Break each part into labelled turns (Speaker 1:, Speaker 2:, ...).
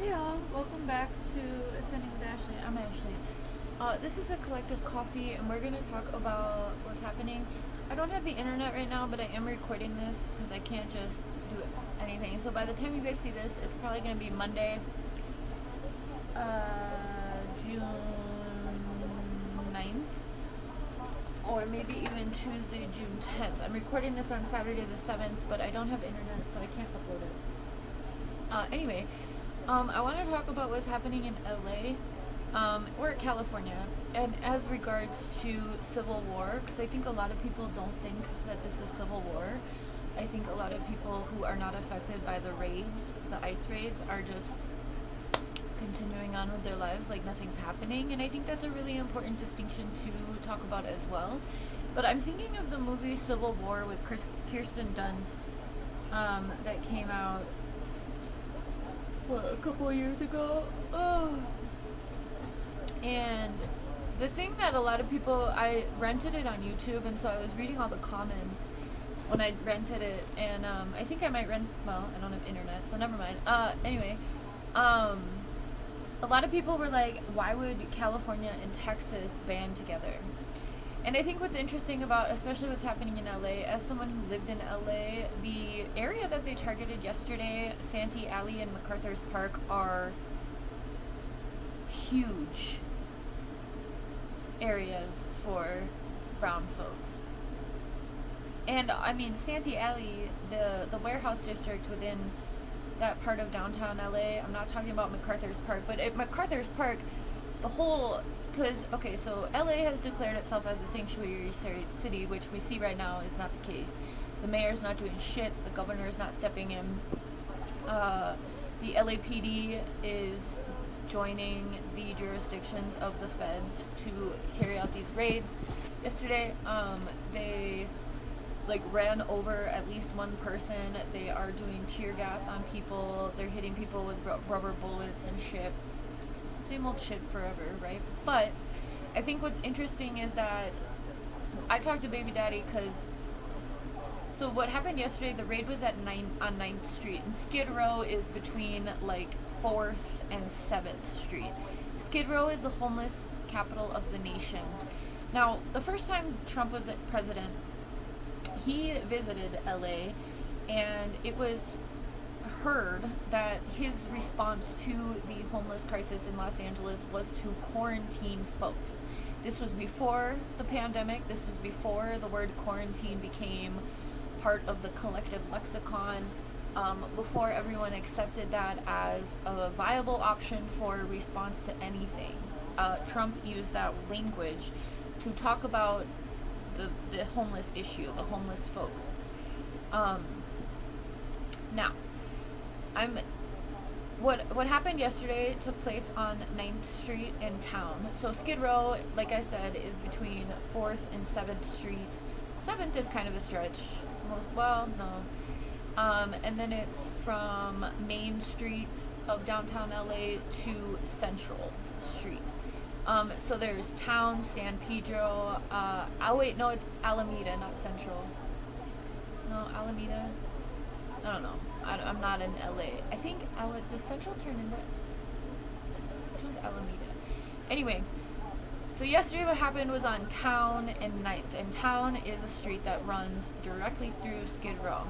Speaker 1: Hey all, welcome back to Ascending with Ashley. I'm Ashley. This is a collective coffee, and we're going to talk about what's happening. I don't have the internet right now, but I am recording this because I can't just do anything. So by the time you guys see this, it's probably going to be Monday, June 9th, or maybe even Tuesday, June 10th. I'm recording this on Saturday the 7th, but I don't have internet, so I can't upload it. Anyway, I want to talk about what's happening in LA, or California, and as regards to civil war, because I think a lot of people don't think that this is civil war. I think a lot of people who are not affected by the raids, the ICE raids, are just continuing on with their lives like nothing's happening, and I think that's a really important distinction to talk about as well. But I'm thinking of the movie Civil War with Kirsten Dunst, that came out a couple of years ago. Oh. And the thing that a lot of people, I rented it on YouTube, and so I was reading all the comments when I rented it, and I think I might rent, well, I don't have internet, so never mind. Anyway, a lot of people were like, why would California and Texas band together? And I think what's interesting about, especially what's happening in LA, as someone who lived in LA, the area that they targeted yesterday, Santee Alley and MacArthur's Park, are huge areas for brown folks. And I mean, Santee Alley, the warehouse district within that part of downtown LA, I'm not talking about MacArthur's Park, but at MacArthur's Park, the whole, because, okay, so LA has declared itself as a sanctuary city, which we see right now is not the case. The mayor's not doing shit, the governor's not stepping in. The LAPD is joining the jurisdictions of the feds to carry out these raids. Yesterday, they ran over at least one person. They are doing tear gas on people. They're hitting people with rubber bullets and shit. Same old shit forever, right? But I think what's interesting is that I talked to Baby Daddy because, so what happened yesterday, the raid was on 9th Street, and Skid Row is between 4th and 7th Street. Skid Row is the homeless capital of the nation. Now, the first time Trump was president, he visited LA, and it was heard that his response to the homeless crisis in Los Angeles was to quarantine folks. This was before the pandemic. This was before the word quarantine became part of the collective lexicon, before everyone accepted that as a viable option for a response to anything. Trump used that language to talk about the homeless issue, the homeless folks. Now, what happened yesterday took place on 9th Street in town. So Skid Row, like I said, is between 4th and 7th Street. 7th is kind of a stretch. Well, no. And then it's from Main Street of downtown LA to Central Street. So there's Town, San Pedro, it's Alameda, not Central. No, Alameda? I don't know. I'm not in LA. I think, does Central turn into, which one's Alameda? Anyway, so yesterday what happened was on Town and 9th, and Town is a street that runs directly through Skid Row.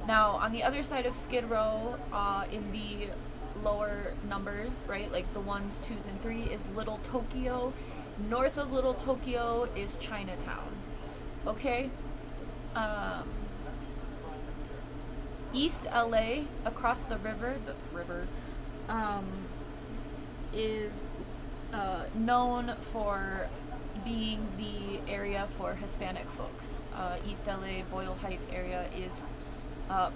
Speaker 1: Now, on the other side of Skid Row, in the lower numbers, right, like the 1s, 2s, and 3, is Little Tokyo. North of Little Tokyo is Chinatown. Okay? East LA, across the river, is known for being the area for Hispanic folks. East LA, Boyle Heights area is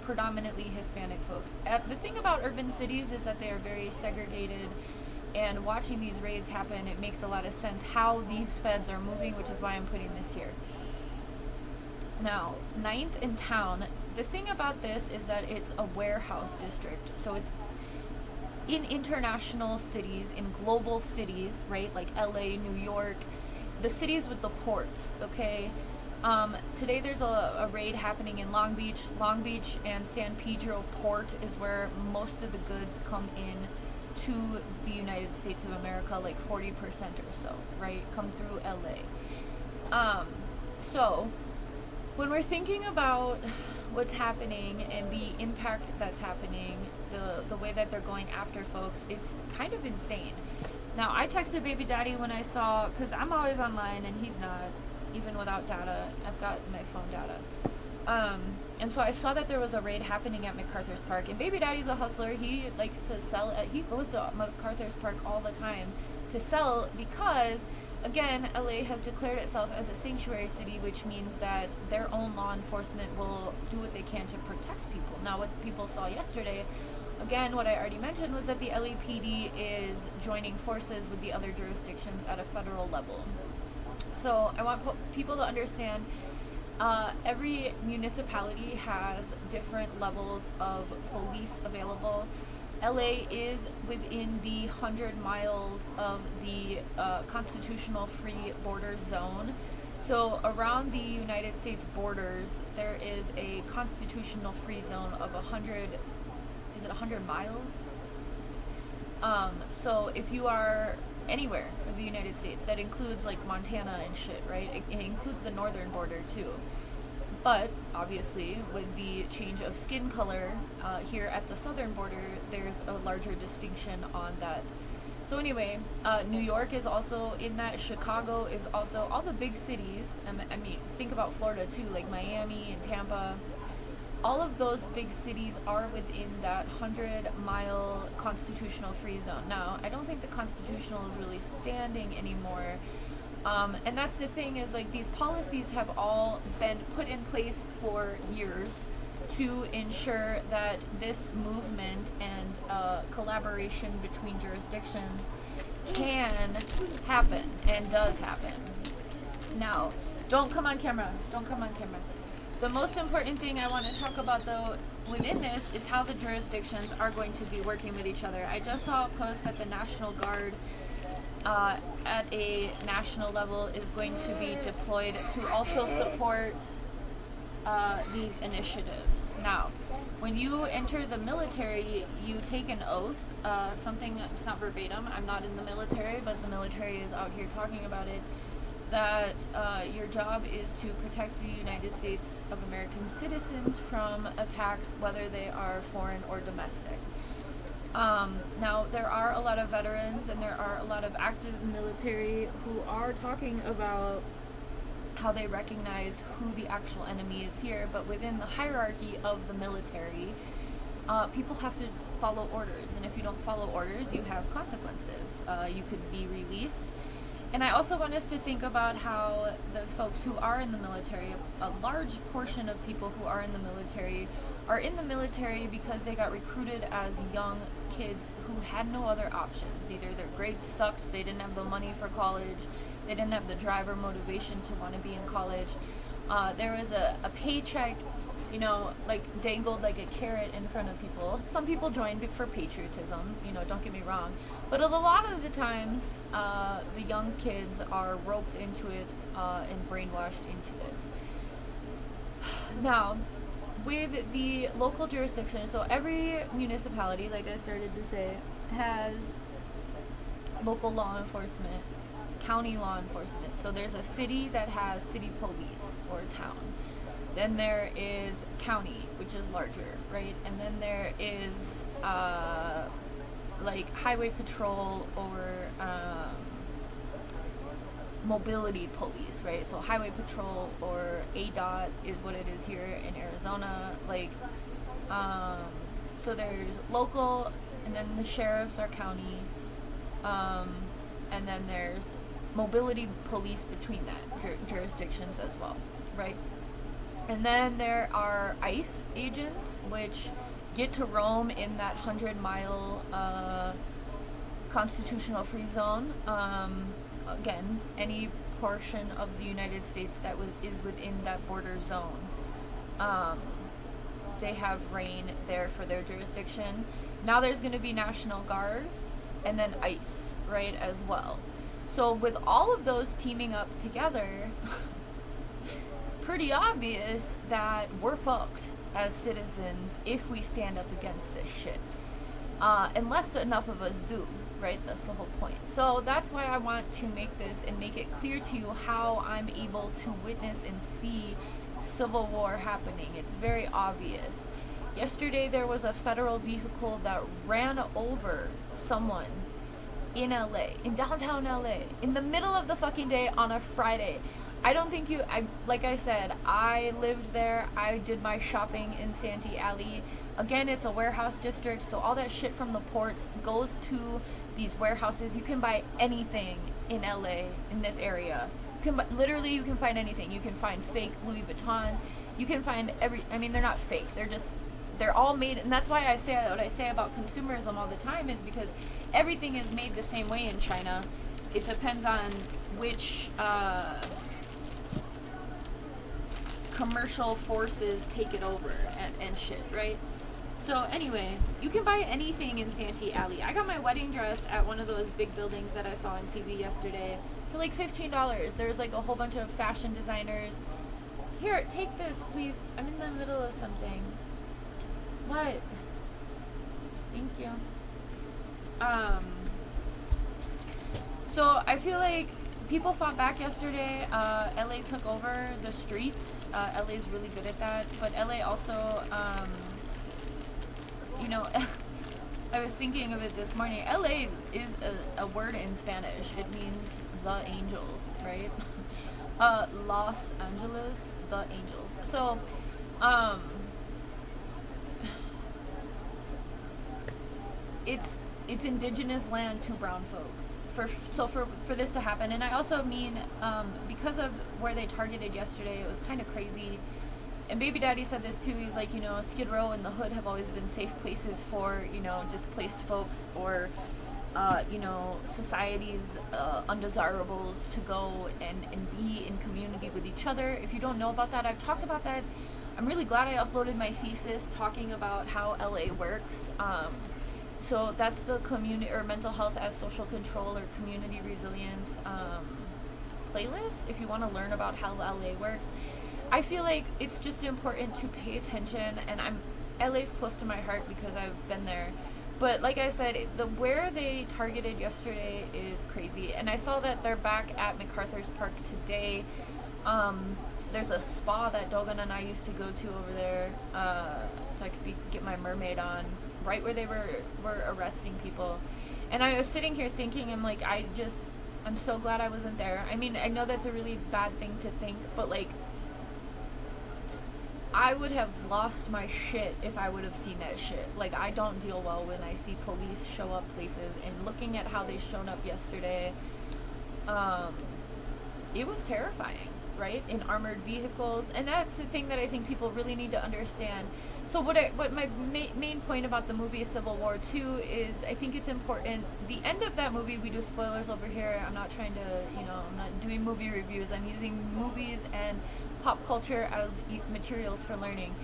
Speaker 1: predominantly Hispanic folks. The thing about urban cities is that they are very segregated, and watching these raids happen, it makes a lot of sense how these feds are moving, which is why I'm putting this here. Now, 9th in town, the thing about this is that it's a warehouse district. So it's in international cities, in global cities, right? Like LA, New York, the cities with the ports, okay? Today there's a raid happening in Long Beach. Long Beach and San Pedro Port is where most of the goods come in to the United States of America, like 40% or so, right, come through LA. So when we're thinking about what's happening and the impact that's happening, the way that they're going after folks, it's kind of insane. Now, I texted baby daddy when I saw, because I'm always online and he's not, even without data. I've got my phone data. And so I saw that there was a raid happening at MacArthur's Park, and baby daddy's a hustler. He likes to sell, he goes to MacArthur's Park all the time to sell because, again, LA has declared itself as a sanctuary city, which means that their own law enforcement will do what they can to protect people. Now, what people saw yesterday, again, what I already mentioned, was that the LAPD is joining forces with the other jurisdictions at a federal level. So I want people to understand, every municipality has different levels of police available. LA is within the 100 miles of the constitutional free border zone. So around the United States borders, there is a constitutional free zone of 100 miles? So if you are anywhere in the United States, that includes like Montana and shit, right? It includes the northern border too. But obviously, with the change of skin color here at the southern border, there's a larger distinction on that. So anyway, New York is also in that. Chicago is also, all the big cities. I mean, think about Florida too, like Miami and Tampa. All of those big cities are within that 100-mile constitutional free zone. Now, I don't think the constitutional is really standing anymore. And that's the thing, is like these policies have all been put in place for years to ensure that this movement and collaboration between jurisdictions can happen and does happen. Now, don't come on camera. Don't come on camera. The most important thing I want to talk about, though, within this is how the jurisdictions are going to be working with each other. I just saw a post that the National Guard at a national level is going to be deployed to also support these initiatives. Now, when you enter the military, you take an oath, something that's not verbatim. I'm not in the military, but the military is out here talking about it, that your job is to protect the United States of American citizens from attacks, whether they are foreign or domestic. Now, there are a lot of veterans and there are a lot of active military who are talking about how they recognize who the actual enemy is here, but within the hierarchy of the military, people have to follow orders, and if you don't follow orders, you have consequences. You could be released. And I also want us to think about how the folks who are in the military, a large portion of people who are in the military are in the military because they got recruited as young kids who had no other options. Either their grades sucked, they didn't have the money for college, they didn't have the drive or motivation to want to be in college. There was a paycheck, you know, like dangled like a carrot in front of people. Some people joined for patriotism, you know, don't get me wrong. But a lot of the times, the young kids are roped into it and brainwashed into this. Now, with the local jurisdiction, so every municipality, like I started to say, has local law enforcement, county law enforcement. So there's a city that has city police or town. Then there is county, which is larger, right? And then there is like highway patrol or mobility police, right? So highway patrol or ADOT is what it is here in Arizona. Like, so there's local, and then the sheriffs are county, and then there's mobility police between that jurisdictions as well, right? And then there are ICE agents, which get to roam in that 100-mile constitutional free zone. Again, any portion of the United States that is within that border zone. They have reign there for their jurisdiction. Now there's going to be National Guard and then ICE, right, as well. So with all of those teaming up together, it's pretty obvious that we're fucked as citizens if we stand up against this shit. unless enough of us do, right? That's the whole point. So that's why I want to make this and make it clear to you how I'm able to witness and see civil war happening. It's very obvious. Yesterday there was a federal vehicle that ran over someone in LA, in downtown LA, in the middle of the fucking day on a Friday. I don't think like I said, I lived there. I did my shopping in Santee Alley. Again, it's a warehouse district, so all that shit from the ports goes to these warehouses. You can buy anything in LA, in this area. Literally, you can find anything. You can find fake Louis Vuittons. You can find they're not fake. They're all made, and that's why I say what I say about consumerism all the time, is because everything is made the same way in China. It depends on which commercial forces take it over and shit, right? So anyway, you can buy anything in Santee Alley. I got my wedding dress at one of those big buildings that I saw on TV yesterday for like $15. There's like a whole bunch of fashion designers. Here, take this, please. I'm in the middle of something. What? Thank you. So I feel like people fought back yesterday. LA took over the streets. LA's really good at that. But LA also, I was thinking of it this morning. LA is a word in Spanish. It means the angels, right? Los Angeles, the angels. So, it's indigenous land to brown folks. For this to happen, and I also mean because of where they targeted yesterday, it was kind of crazy. And Baby Daddy said this too. He's like, Skid Row and the hood have always been safe places for displaced folks or society's undesirables to go and be in community with each other. If you don't know about that, I've talked about that. I'm really glad I uploaded my thesis talking about how LA works. So that's the community or mental health as social control or community resilience playlist. If you want to learn about how LA works, I feel like it's just important to pay attention. And LA's close to my heart because I've been there. But like I said, where they targeted yesterday is crazy. And I saw that they're back at MacArthur's Park today. There's a spa that Dogan and I used to go to over there, so I could get my mermaid on, right where they were arresting people. And I was sitting here thinking, I'm so glad I wasn't there. I mean, I know that's a really bad thing to think, but like, I would have lost my shit if I would have seen that shit. Like, I don't deal well when I see police show up places, and looking at how they showed up yesterday, it was terrifying, right? In armored vehicles. And that's the thing that I think people really need to understand. So what my main point about the movie Civil War 2 is, I think it's important. The end of that movie, we do spoilers over here. I'm not trying to, I'm not doing movie reviews. I'm using movies and pop culture as materials for learning.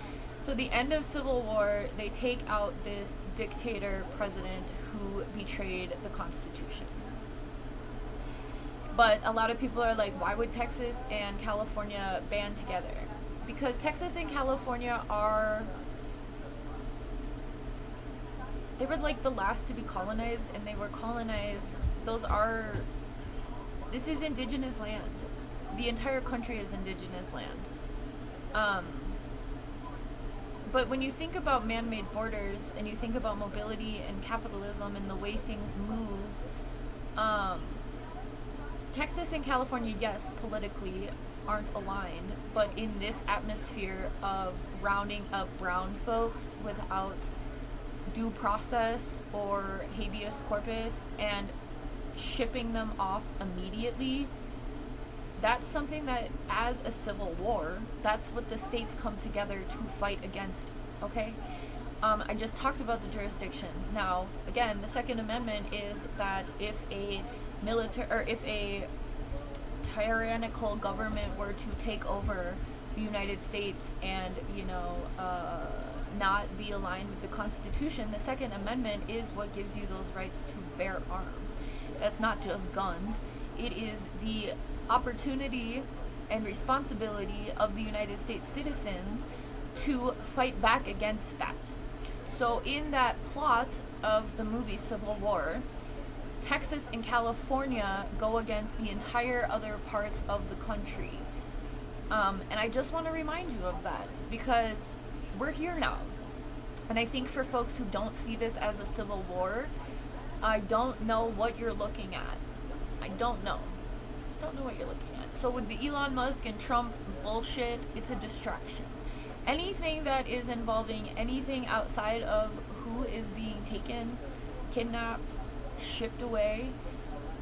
Speaker 1: So the end of Civil War, they take out this dictator president who betrayed the Constitution. But a lot of people are like, why would Texas and California band together? Because Texas and California they were like the last to be colonized, and they were colonized. This is indigenous land. The entire country is indigenous land. But when you think about man-made borders, and you think about mobility and capitalism and the way things move, Texas and California, yes, politically aren't aligned, but in this atmosphere of rounding up brown folks without due process or habeas corpus and shipping them off immediately, that's something that, as a civil war, that's what the states come together to fight against, okay? I just talked about the jurisdictions. Now, again, the Second Amendment is that if a tyrannical government were to take over the United States and, not be aligned with the Constitution, the Second Amendment is what gives you those rights to bear arms. That's not just guns. It is the opportunity and responsibility of the United States citizens to fight back against that. So in that plot of the movie Civil War, Texas and California go against the entire other parts of the country. And I just want to remind you of that because we're here now. And I think for folks who don't see this as a civil war, I don't know what you're looking at. I don't know. Don't know what you're looking at. So with the Elon Musk and Trump bullshit, it's a distraction. Anything that is involving anything outside of who is being taken, kidnapped, shipped away,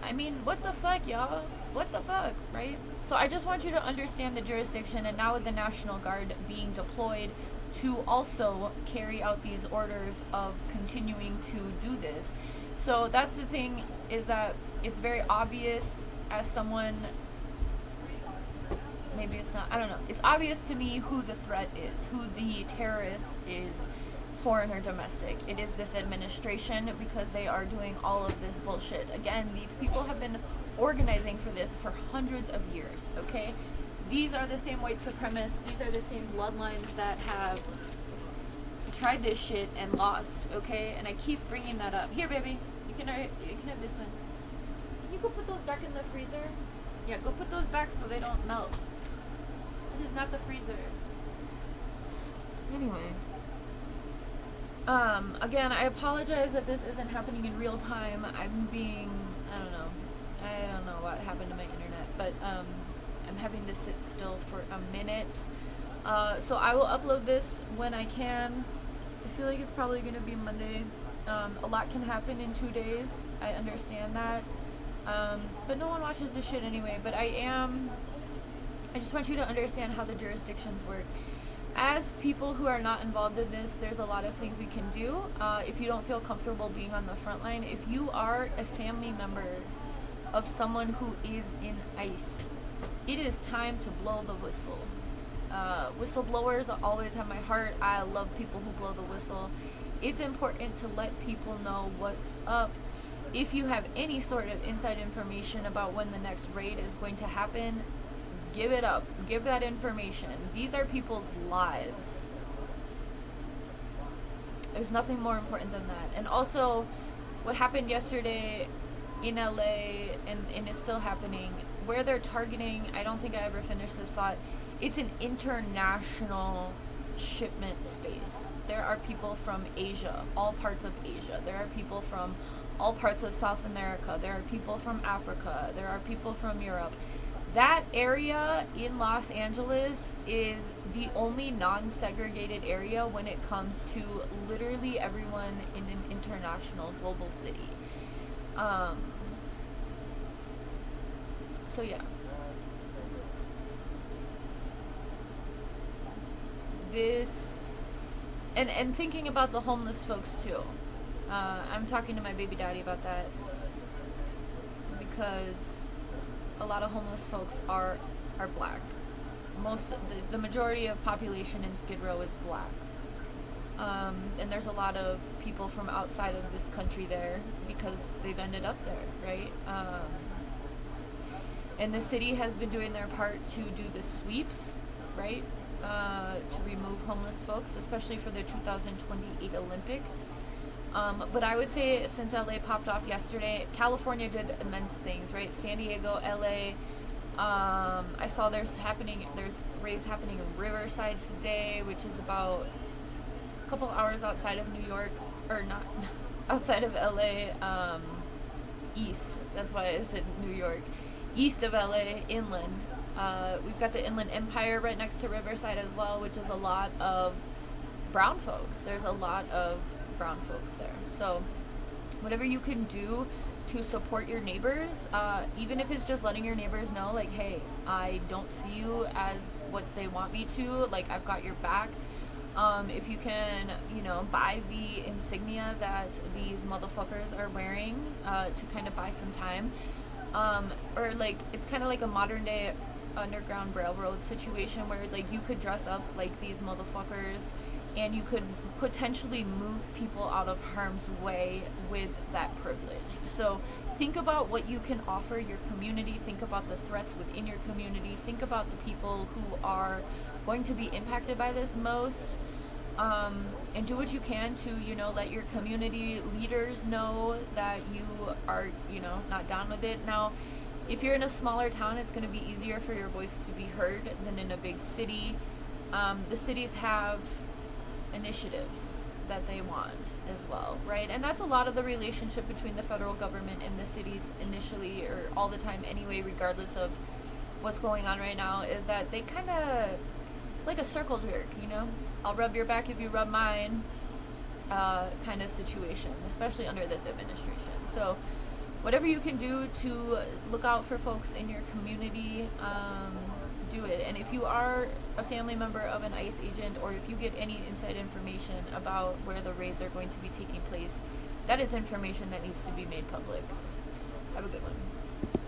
Speaker 1: I mean, what the fuck, y'all? What the fuck, right? So I just want you to understand the jurisdiction, and now with the National Guard being deployed to also carry out these orders of continuing to do this. So that's the thing, is that it's very obvious as someone, maybe it's not, I don't know, it's obvious to me who the threat is, who the terrorist is, foreign or domestic. It is this administration, because they are doing all of this bullshit. Again, these people have been organizing for this for hundreds of years, okay? These are the same white supremacists, these are the same bloodlines that have tried this shit and lost, okay? And I keep bringing that up. Here, baby, you can have this one. Can you go put those back in the freezer? Yeah, go put those back so they don't melt. It is not the freezer. Anyway. Again, I apologize that this isn't happening in real time. I'm being, I don't know what happened to my internet, but, I'm having to sit still for a minute. So I will upload this when I can. I feel like it's probably going to be Monday. A lot can happen in 2 days. I understand that. But no one watches this shit anyway. But I just want you to understand how the jurisdictions work. As people who are not involved in this, there's a lot of things we can do. If you don't feel comfortable being on the front line, if you are a family member of someone who is in ICE, it is time to blow the whistle. Whistleblowers always have my heart. I love people who blow the whistle. It's important to let people know what's up. If you have any sort of inside information about when the next raid is going to happen, give it up. Give that information. These are people's lives. There's nothing more important than that. And also, what happened yesterday in LA, and is still happening, where they're targeting, I don't think I ever finished this thought, it's an international shipment space. There are people from Asia, all parts of Asia. There are people from all parts of South America. There are people from Africa. There are people from Europe. That area in Los Angeles is the only non-segregated area when it comes to literally everyone in an international global city. So yeah. This, and thinking about the homeless folks too. I'm talking to my baby daddy about that because a lot of homeless folks are black. The majority of population in Skid Row is black. And there's a lot of people from outside of this country there because they've ended up there, right? And the city has been doing their part to do the sweeps, right? To remove homeless folks, especially for the 2028 Olympics. But I would say since LA popped off yesterday, California did immense things, right? San Diego, LA. I saw there's raids happening in Riverside today, which is about a couple hours outside of New York, or not outside of LA, east. That's why I said New York. East of LA, inland. We've got the Inland Empire right next to Riverside as well, which is a lot of brown folks. There's a lot of brown folks there. So whatever you can do to support your neighbors, even if it's just letting your neighbors know, like, hey, I don't see you as what they want me to, like, I've got your back. If you can, buy the insignia that these motherfuckers are wearing, to kind of buy some time. Or like, it's kind of like a modern day Underground Railroad situation where, like, you could dress up like these motherfuckers and you could potentially move people out of harm's way with that privilege. So think about what you can offer your community. Think about the threats within your community. Think about the people who are going to be impacted by this most. And do what you can to, let your community leaders know that you are, not down with it. Now, if you're in a smaller town, it's going to be easier for your voice to be heard than in a big city. The cities have initiatives that they want as well, right? And that's a lot of the relationship between the federal government and the cities initially, or all the time anyway, regardless of what's going on right now, is that they kind of, it's like a circle jerk, I'll rub your back if you rub mine, kind of situation, especially under this administration. So whatever you can do to look out for folks in your community, do it. And if you are a family member of an ICE agent, or if you get any inside information about where the raids are going to be taking place, that is information that needs to be made public. Have a good one.